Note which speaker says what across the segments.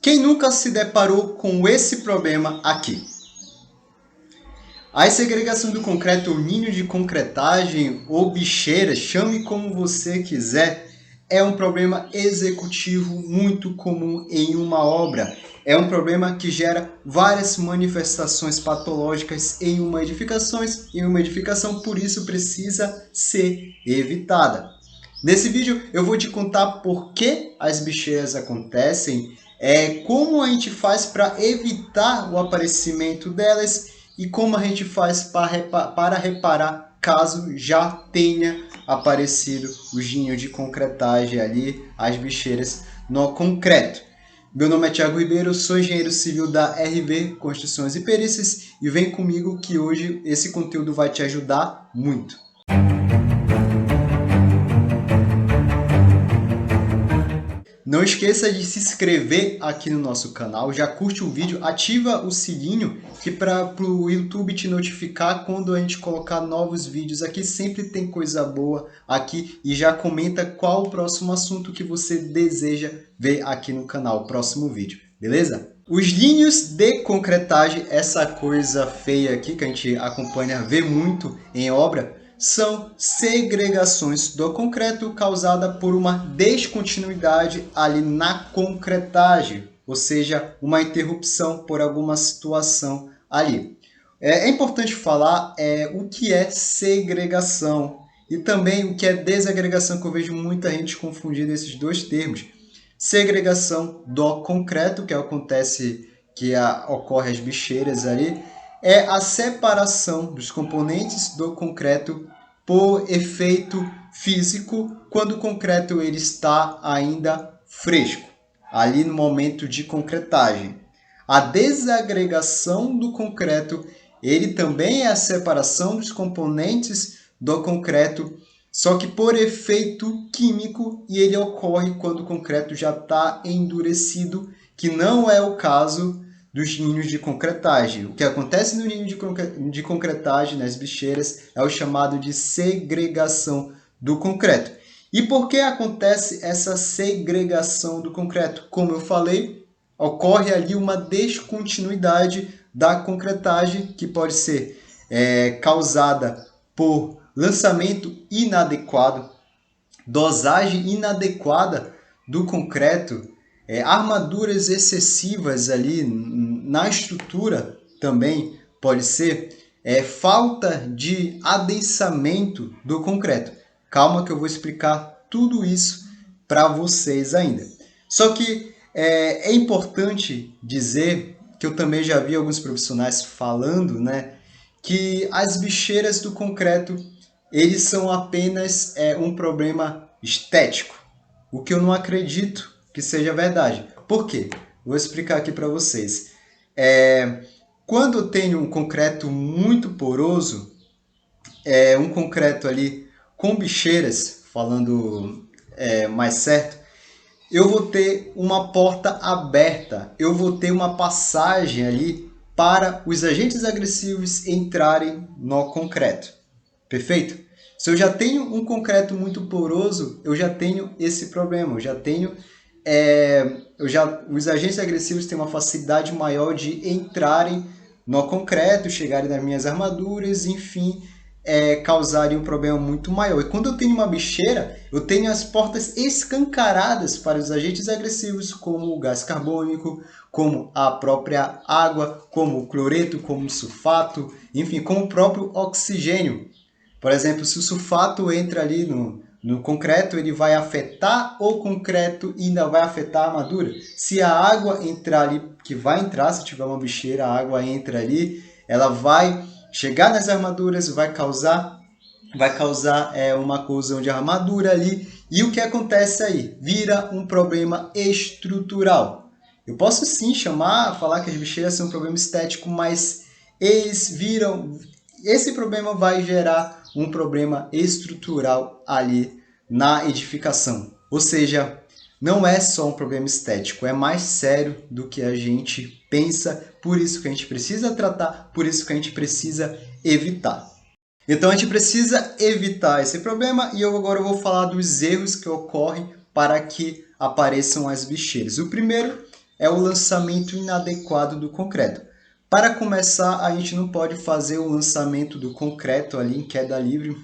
Speaker 1: Quem nunca se deparou com esse problema aqui? A segregação do concreto ou ninho de concretagem ou bicheira, chame como você quiser, é um problema executivo muito comum em uma obra. É um problema que gera várias manifestações patológicas em uma edificação, por isso precisa ser evitada. Nesse vídeo eu vou te contar por que as bicheiras acontecem, como a gente faz para evitar o aparecimento delas e como a gente faz para reparar caso já tenha aparecido o ninho de concretagem ali, as bicheiras no concreto. Meu nome é Thiago Ribeiro, sou engenheiro civil da RV Construções e Perícias e vem comigo que hoje esse conteúdo vai te ajudar muito. Não esqueça de se inscrever aqui no nosso canal, já curte o vídeo, ativa o sininho que para o YouTube te notificar quando a gente colocar novos vídeos aqui, sempre tem coisa boa aqui e já comenta qual o próximo assunto que você deseja ver aqui no canal, próximo vídeo, beleza? Os ninhos de concretagem, essa coisa feia aqui que a gente acompanha, vê muito em obra, são segregações do concreto causada por uma descontinuidade ali na concretagem, ou seja, uma interrupção por alguma situação ali. É importante falar o que é segregação e também o que é desagregação, que eu vejo muita gente confundindo esses dois termos. Segregação do concreto, que acontece, ocorre as bicheiras ali, é a separação dos componentes do concreto por efeito físico quando o concreto ele está ainda fresco, ali no momento de concretagem. A desagregação do concreto, ele também é a separação dos componentes do concreto, só que por efeito químico, e ele ocorre quando o concreto já está endurecido, que não é o caso dos ninhos de concretagem. O que acontece no ninho de concretagem, nas bicheiras, é o chamado de segregação do concreto. E por que acontece essa segregação do concreto? Como eu falei, ocorre ali uma descontinuidade da concretagem, que pode ser causada por lançamento inadequado, dosagem inadequada do concreto, armaduras excessivas ali na estrutura também pode ser, falta de adensamento do concreto. Calma que eu vou explicar tudo isso para vocês ainda. Só que é importante dizer que eu também já vi alguns profissionais falando, né, que as bicheiras do concreto eles são apenas um problema estético, o que eu não acredito que seja verdade. Por quê? Vou explicar aqui para vocês. Quando eu tenho um concreto muito poroso, um concreto ali com bicheiras, falando mais certo, eu vou ter uma porta aberta, eu vou ter uma passagem ali para os agentes agressivos entrarem no concreto. Perfeito? Se eu já tenho um concreto muito poroso, eu já tenho esse problema, os agentes agressivos têm uma facilidade maior de entrarem no concreto, chegarem nas minhas armaduras, enfim, causarem um problema muito maior. E quando eu tenho uma bicheira, eu tenho as portas escancaradas para os agentes agressivos, como o gás carbônico, como a própria água, como o cloreto, como o sulfato, enfim, como o próprio oxigênio. Por exemplo, se o sulfato entra ali no concreto, ele vai afetar o concreto e ainda vai afetar a armadura. Se a água entrar ali, que vai entrar, se tiver uma bicheira, a água entra ali, ela vai chegar nas armaduras, vai causar uma corrosão de armadura ali. E o que acontece aí? Vira um problema estrutural. Eu posso sim falar que as bicheiras são um problema estético, mas esse problema vai gerar um problema estrutural ali na edificação. Ou seja, não é só um problema estético, é mais sério do que a gente pensa, por isso que a gente precisa tratar, por isso que a gente precisa evitar. Então a gente precisa evitar esse problema e agora eu vou falar dos erros que ocorrem para que apareçam as bicheiras. O primeiro é o lançamento inadequado do concreto. Para começar, a gente não pode fazer o lançamento do concreto ali em queda livre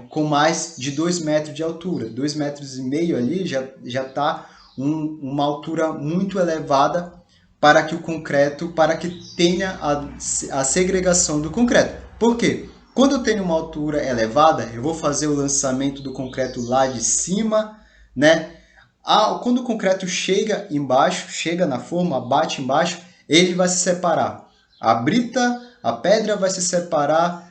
Speaker 1: com mais de 2 metros de altura. 2,5 metros ali já está uma altura muito elevada para que o concreto, para que tenha a segregação do concreto. Por quê? Quando eu tenho uma altura elevada, eu vou fazer o lançamento do concreto lá de cima, né? Quando o concreto chega embaixo, chega na forma, bate embaixo, ele vai se separar. A brita, a pedra vai se separar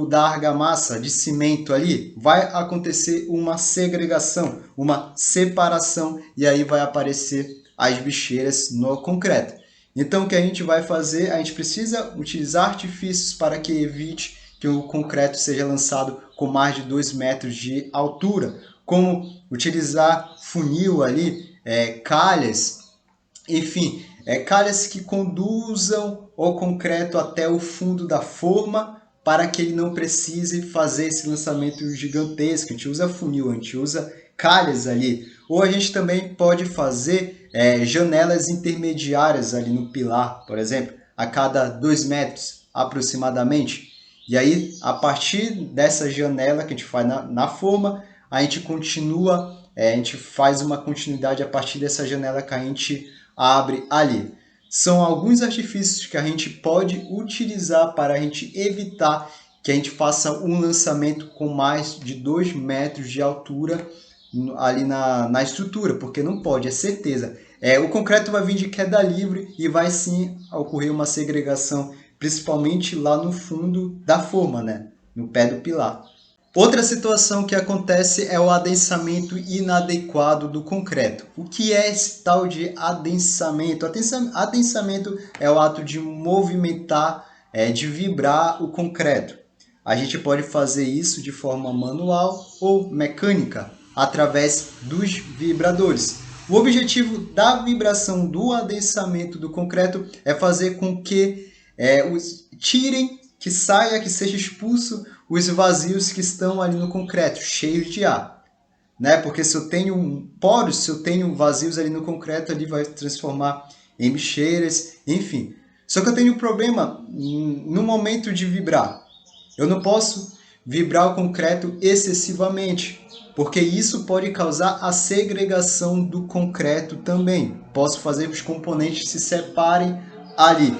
Speaker 1: da argamassa, de cimento ali. Vai acontecer uma segregação, uma separação, e aí vai aparecer as bicheiras no concreto. Então, o que a gente vai fazer? A gente precisa utilizar artifícios para que evite que o concreto seja lançado com mais de 2 metros de altura, como utilizar funil ali, calhas, enfim, calhas que conduzam o concreto até o fundo da forma para que ele não precise fazer esse lançamento gigantesco. A gente usa funil, a gente usa calhas ali. Ou a gente também pode fazer janelas intermediárias ali no pilar, por exemplo, a cada 2 metros aproximadamente. E aí, a partir dessa janela que a gente faz na forma, a gente continua, a gente faz uma continuidade a partir dessa janela que a gente abre ali. São alguns artifícios que a gente pode utilizar para a gente evitar que a gente faça um lançamento com mais de 2 metros de altura ali na estrutura, porque não pode, é certeza. O concreto vai vir de queda livre e vai sim ocorrer uma segregação, principalmente lá no fundo da forma, né? No pé do pilar. Outra situação que acontece é o adensamento inadequado do concreto. O que é esse tal de adensamento? Adensamento é o ato de movimentar, de vibrar o concreto. A gente pode fazer isso de forma manual ou mecânica, através dos vibradores. O objetivo da vibração do adensamento do concreto é fazer com que que seja expulso os vazios que estão ali no concreto, cheios de ar. Né? Porque se eu tenho poros, se eu tenho vazios ali no concreto, ele vai transformar em bicheiras, enfim. Só que eu tenho um problema no momento de vibrar. Eu não posso vibrar o concreto excessivamente, porque isso pode causar a segregação do concreto também. Posso fazer que os componentes se separem ali,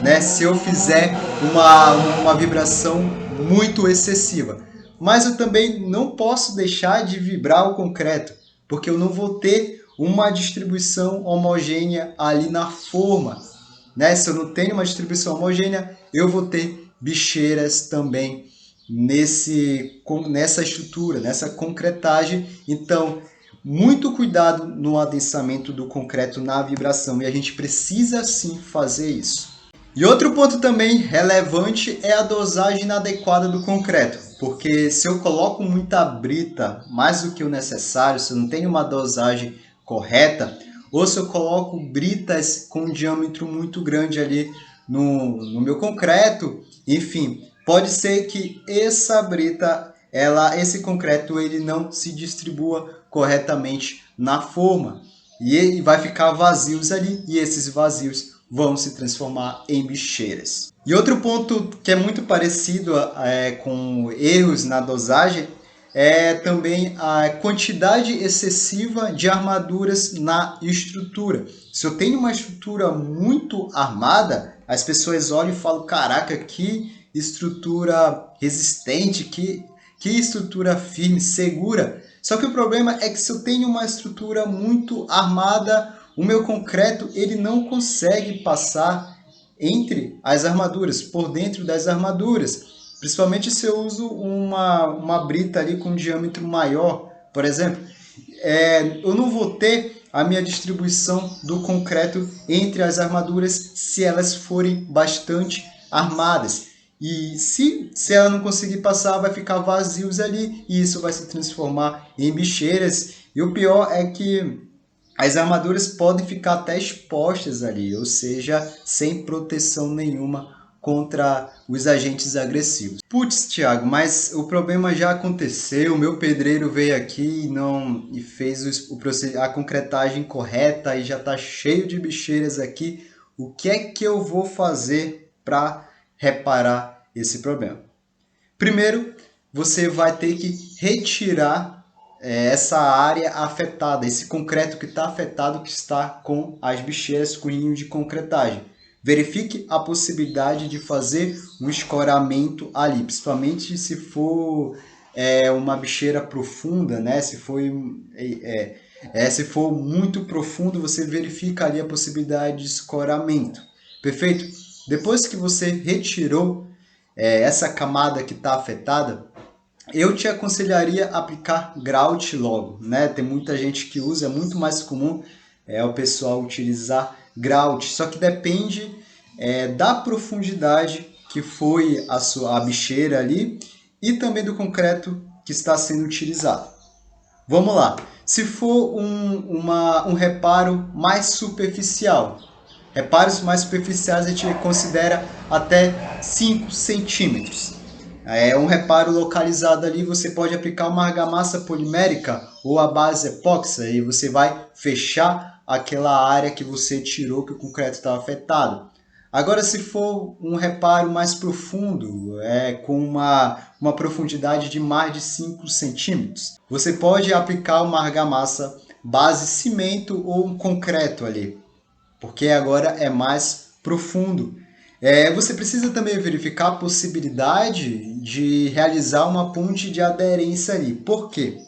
Speaker 1: né? Se eu fizer uma vibração muito excessiva. Mas eu também não posso deixar de vibrar o concreto, porque eu não vou ter uma distribuição homogênea ali na forma. Né? Se eu não tenho uma distribuição homogênea, eu vou ter bicheiras também nessa estrutura, nessa concretagem. Então, muito cuidado no adensamento do concreto na vibração, e a gente precisa sim fazer isso. E outro ponto também relevante é a dosagem inadequada do concreto, porque se eu coloco muita brita, mais do que o necessário, se eu não tenho uma dosagem correta, ou se eu coloco britas com um diâmetro muito grande ali no meu concreto, enfim, pode ser que essa brita, esse concreto, ele não se distribua corretamente na forma, e ele vai ficar vazios ali, e esses vazios vão se transformar em bicheiras. E outro ponto que é muito parecido com erros na dosagem é também a quantidade excessiva de armaduras na estrutura. Se eu tenho uma estrutura muito armada, as pessoas olham e falam, caraca, que estrutura resistente, que estrutura firme, segura. Só que o problema é que se eu tenho uma estrutura muito armada, o meu concreto ele não consegue passar entre as armaduras, por dentro das armaduras. Principalmente se eu uso uma brita ali com um diâmetro maior, por exemplo. Eu não vou ter a minha distribuição do concreto entre as armaduras se elas forem bastante armadas. E se ela não conseguir passar, vai ficar vazios ali e isso vai se transformar em bicheiras. E o pior é que as armaduras podem ficar até expostas ali, ou seja, sem proteção nenhuma contra os agentes agressivos. Putz, Thiago, mas o problema já aconteceu, o meu pedreiro veio aqui e fez a concretagem correta e já está cheio de bicheiras aqui. O que é que eu vou fazer para reparar esse problema? Primeiro, você vai ter que retirar essa área afetada, esse concreto que está afetado, que está com as bicheiras, com ninho de concretagem. Verifique a possibilidade de fazer um escoramento ali, principalmente se for uma bicheira profunda, né? Se for muito profundo, você verifica ali a possibilidade de escoramento. Perfeito? Depois que você retirou essa camada que está afetada, eu te aconselharia aplicar grout logo, né? Tem muita gente que usa, é muito mais comum o pessoal utilizar grout, só que depende da profundidade que foi a bicheira ali e também do concreto que está sendo utilizado. Vamos lá, se for um reparo mais superficial, reparos mais superficiais a gente considera até 5 centímetros. É um reparo localizado ali, você pode aplicar uma argamassa polimérica ou a base epóxi e você vai fechar aquela área que você tirou, que o concreto estava afetado. Agora, se for um reparo mais profundo, com uma profundidade de mais de 5 centímetros, você pode aplicar uma argamassa base cimento ou um concreto ali, porque agora é mais profundo. Você precisa também verificar a possibilidade de realizar uma ponte de aderência ali. Por quê?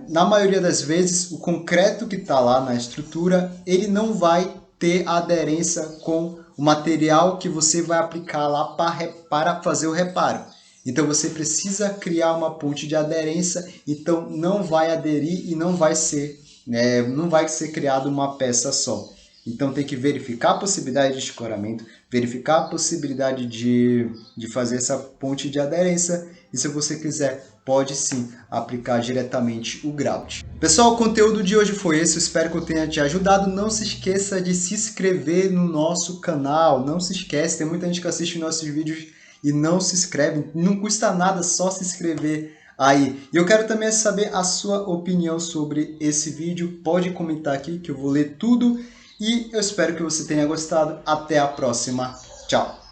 Speaker 1: Na maioria das vezes, o concreto que está lá na estrutura, ele não vai ter aderência com o material que você vai aplicar lá para fazer o reparo. Então, você precisa criar uma ponte de aderência, então não vai aderir e não vai ser criada uma peça só. Então tem que verificar a possibilidade de escoramento, verificar a possibilidade de fazer essa ponte de aderência e se você quiser, pode sim aplicar diretamente o grout. Pessoal, o conteúdo de hoje foi esse, eu espero que eu tenha te ajudado. Não se esqueça de se inscrever no nosso canal, não se esquece, tem muita gente que assiste nossos vídeos e não se inscreve, não custa nada, só se inscrever aí. E eu quero também saber a sua opinião sobre esse vídeo, pode comentar aqui que eu vou ler tudo. E eu espero que você tenha gostado. Até a próxima. Tchau!